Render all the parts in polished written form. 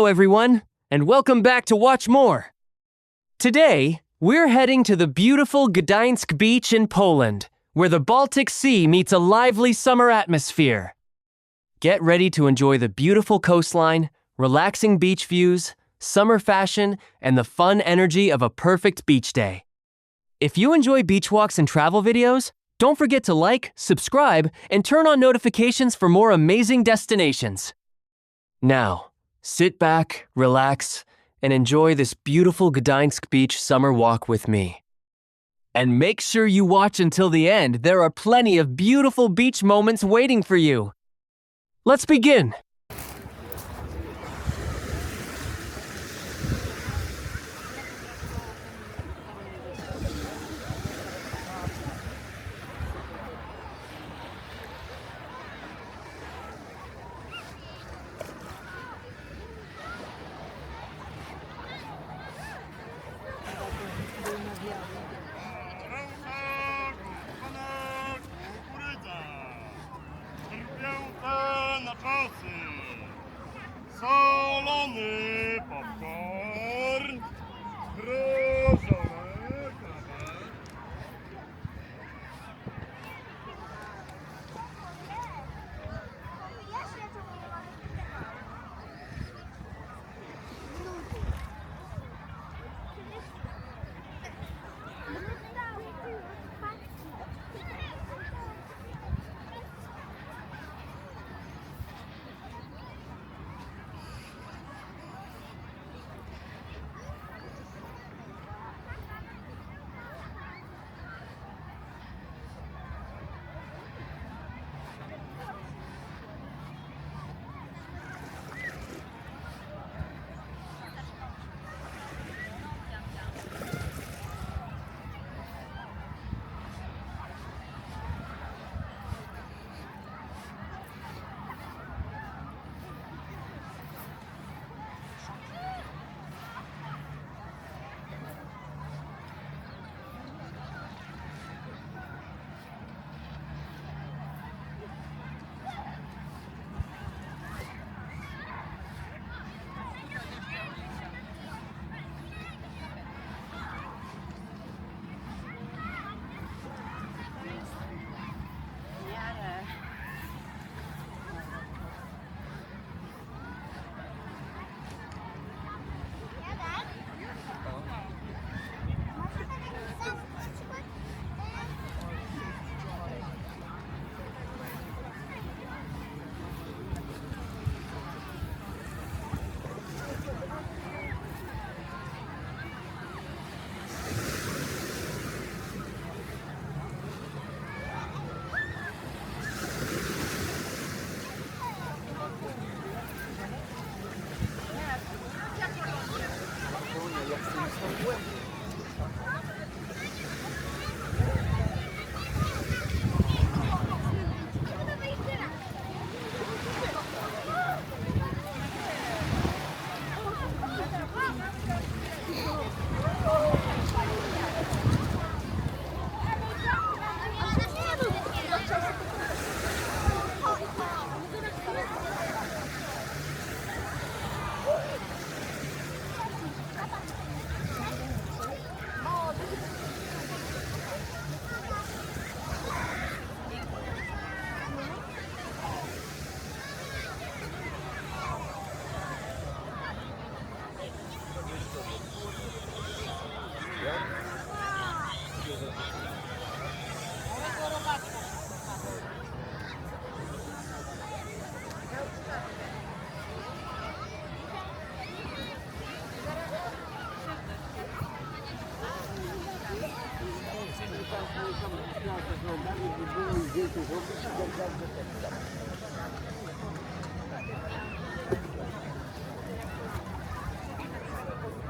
Hello everyone, and welcome back to Watch More. Today, we're heading to the beautiful Gdańsk Beach in Poland, where the Baltic Sea meets a lively summer atmosphere. Get ready to enjoy the beautiful coastline, relaxing beach views, summer fashion, and the fun energy of a perfect beach day. If you enjoy beach walks and travel videos, don't forget to like, subscribe, and turn on notifications for more amazing destinations. Now, sit back, relax, and enjoy this beautiful Gdańsk Beach summer walk with me. And make sure you watch until the end. There are plenty of beautiful beach moments waiting for you. Let's begin. Solony popcorn, mrożone kawa.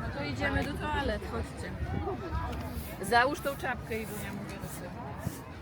No to idziemy do toalet, chodźcie. Załóż tą czapkę i Dunia, mówię do sobie.